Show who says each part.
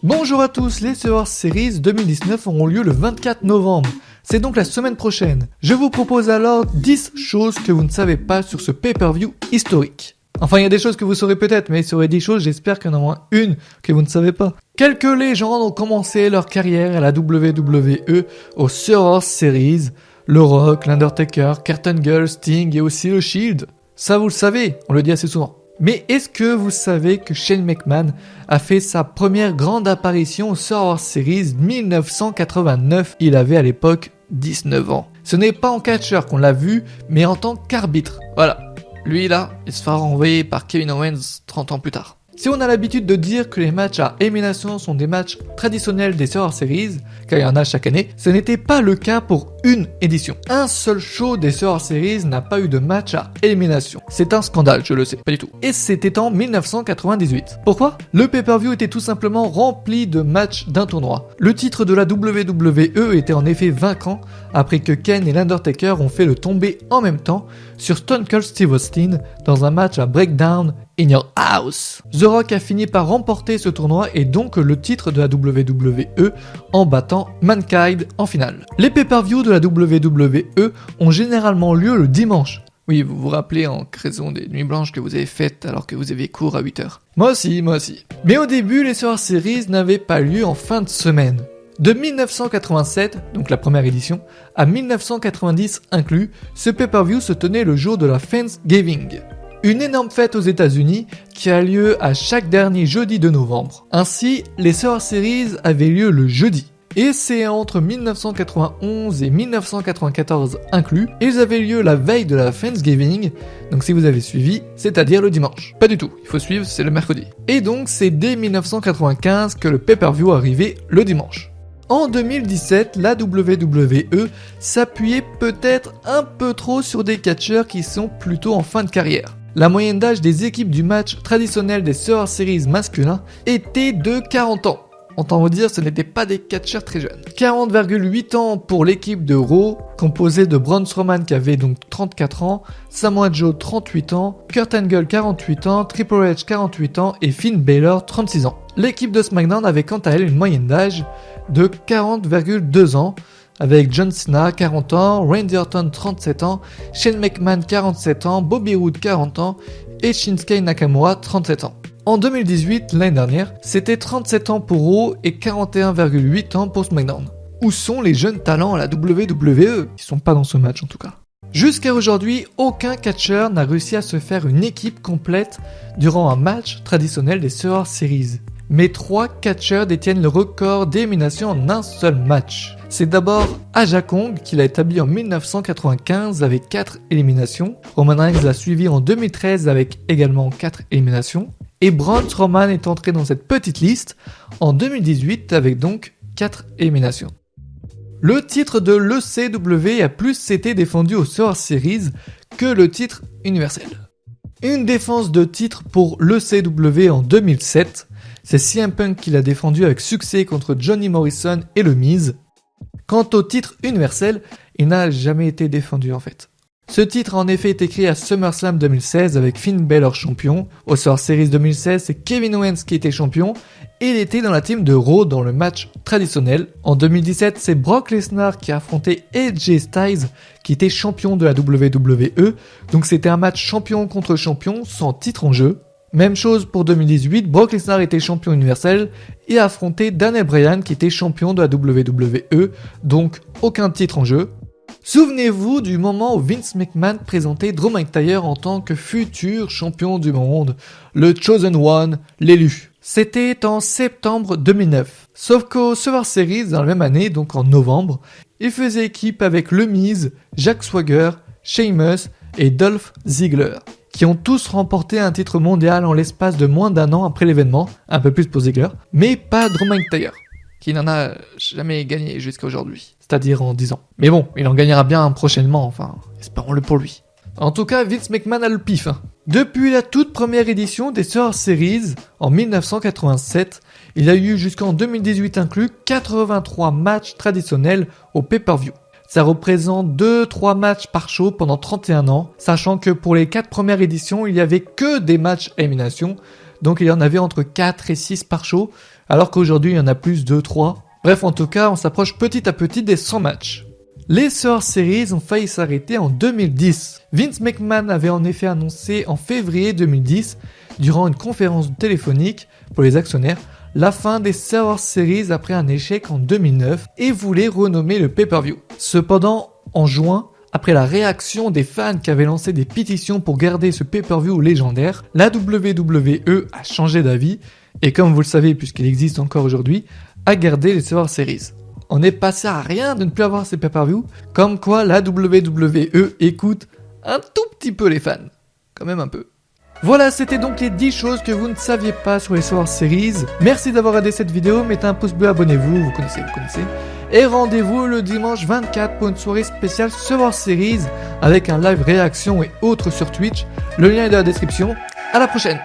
Speaker 1: Bonjour à tous, les Survivor Series 2019 auront lieu le 24 novembre. C'est donc la semaine prochaine. Je vous propose alors 10 choses que vous ne savez pas sur ce pay-per-view historique. Enfin, il y a des choses que vous saurez peut-être, mais sur les 10 choses, j'espère qu'il y en a au moins une que vous ne savez pas. Quelques légendes ont commencé leur carrière à la WWE aux Survivor Series. Le Rock, l'Undertaker, Kurt Angle, Sting et aussi le Shield. Ça vous le savez, on le dit assez souvent. Mais est-ce que vous savez que Shane McMahon a fait sa première grande apparition au Survivor Series 1989 ? Il avait à l'époque 19 ans. Ce n'est pas en catcheur qu'on l'a vu, mais en tant qu'arbitre. Voilà. Lui là, il se fera renvoyer par Kevin Owens 30 ans plus tard. Si on a l'habitude de dire que les matchs à élimination sont des matchs traditionnels des Survivor Series, car il y en a chaque année, ce n'était pas le cas pour une édition. Un seul show des Survivor Series n'a pas eu de match à élimination. C'est un scandale, je le sais, pas du tout. Et c'était en 1998. Pourquoi ? Le pay-per-view était tout simplement rempli de matchs d'un tournoi. Le titre de la WWE était en effet vacant après que Ken et l'Undertaker ont fait le tombé en même temps sur Stone Cold Steve Austin dans un match à Breakdown in Your House. The Rock a fini par remporter ce tournoi et donc le titre de la WWE en battant Mankind en finale. Les pay-per-views de la WWE ont généralement lieu le dimanche. Oui, vous vous rappelez en raison des nuits blanches que vous avez faites alors que vous aviez cours à 8h. Moi aussi. Mais au début, les Survivor Series n'avaient pas lieu en fin de semaine. De 1987, donc la première édition, à 1990 inclus, ce pay-per-view se tenait le jour de la Thanksgiving. Une énorme fête aux États-Unis qui a lieu à chaque dernier jeudi de novembre. Ainsi, les Survivor Series avaient lieu le jeudi. Et c'est entre 1991 et 1994 inclus, et ils avaient lieu la veille de la Thanksgiving, donc si vous avez suivi, c'est-à-dire le dimanche. Pas du tout, il faut suivre, c'est le mercredi. Et donc c'est dès 1995 que le pay-per-view arrivait le dimanche. En 2017, la WWE s'appuyait peut-être un peu trop sur des catcheurs qui sont plutôt en fin de carrière. La moyenne d'âge des équipes du match traditionnel des Survivor Series masculins était de 40 ans. Autant vous dire, ce n'étaient pas des catcheurs très jeunes. 40,8 ans pour l'équipe de Raw, composée de Braun Strowman qui avait donc 34 ans, Samoa Joe 38 ans, Kurt Angle 48 ans, Triple H 48 ans et Finn Balor 36 ans. L'équipe de SmackDown avait quant à elle une moyenne d'âge de 40,2 ans, avec John Cena 40 ans, Randy Orton 37 ans, Shane McMahon 47 ans, Bobby Roode 40 ans et Shinsuke Nakamura 37 ans. En 2018, l'année dernière, c'était 37 ans pour Raw et 41,8 ans pour SmackDown. Où sont les jeunes talents à la WWE ? Ils sont pas dans ce match en tout cas. Jusqu'à aujourd'hui, aucun catcheur n'a réussi à se faire une équipe complète durant un match traditionnel des Survivor Series. Mais 3 catcheurs détiennent le record d'élimination en un seul match. C'est d'abord Aja Kong qui l'a établi en 1995 avec 4 éliminations. Roman Reigns l'a suivi en 2013 avec également 4 éliminations. Et Braun Strowman est entré dans cette petite liste en 2018 avec donc 4 éliminations. Le titre de l'ECW a plus été défendu aux Survivor Series que le titre universel. Une défense de titre pour l'ECW en 2007, c'est CM Punk qui l'a défendu avec succès contre Johnny Morrison et le Miz. Quant au titre universel, il n'a jamais été défendu en fait. Ce titre a en effet été créé à SummerSlam 2016 avec Finn Balor champion. Au Survivor Series 2016, c'est Kevin Owens qui était champion et il était dans la team de Raw dans le match traditionnel. En 2017, c'est Brock Lesnar qui a affronté AJ Styles qui était champion de la WWE. Donc c'était un match champion contre champion sans titre en jeu. Même chose pour 2018, Brock Lesnar était champion universel et a affronté Daniel Bryan qui était champion de la WWE. Donc aucun titre en jeu. Souvenez-vous du moment où Vince McMahon présentait Drew McIntyre en tant que futur champion du monde, le Chosen One, l'élu. C'était en septembre 2009. Sauf qu'au Survivor Series, dans la même année, donc en novembre, il faisait équipe avec Le Miz, Jack Swagger, Sheamus et Dolph Ziggler, qui ont tous remporté un titre mondial en l'espace de moins d'un an après l'événement, un peu plus pour Ziggler, mais pas Drew McIntyre, qui n'en a jamais gagné jusqu'à aujourd'hui, c'est-à-dire en 10 ans. Mais bon, il en gagnera bien prochainement, enfin, espérons-le pour lui. En tout cas, Vince McMahon a le pif. Depuis la toute première édition des Survivor Series, en 1987, il a eu jusqu'en 2018 inclus 83 matchs traditionnels au pay-per-view. Ça représente 2-3 matchs par show pendant 31 ans, sachant que pour les 4 premières éditions, il n'y avait que des matchs à élimination, donc il y en avait entre 4 et 6 par show, alors qu'aujourd'hui il y en a plus 2, 3. Bref, en tout cas, on s'approche petit à petit des 100 matchs. Les Survivor Series ont failli s'arrêter en 2010. Vince McMahon avait en effet annoncé en février 2010, durant une conférence téléphonique pour les actionnaires, la fin des Survivor Series après un échec en 2009 et voulait renommer le pay-per-view. Cependant, en juin, après la réaction des fans qui avaient lancé des pétitions pour garder ce pay-per-view légendaire, la WWE a changé d'avis et comme vous le savez puisqu'il existe encore aujourd'hui, a gardé les Survivor Series. On est passé à rien de ne plus avoir ces pay-per-view, comme quoi la WWE écoute un tout petit peu les fans, quand même un peu. Voilà, c'était donc les 10 choses que vous ne saviez pas sur les Survivor Series. Merci d'avoir regardé cette vidéo, mettez un pouce bleu, abonnez-vous, vous connaissez. Et rendez-vous le dimanche 24 pour une soirée spéciale Survivor Series avec un live réaction et autres sur Twitch. Le lien est dans la description. À la prochaine.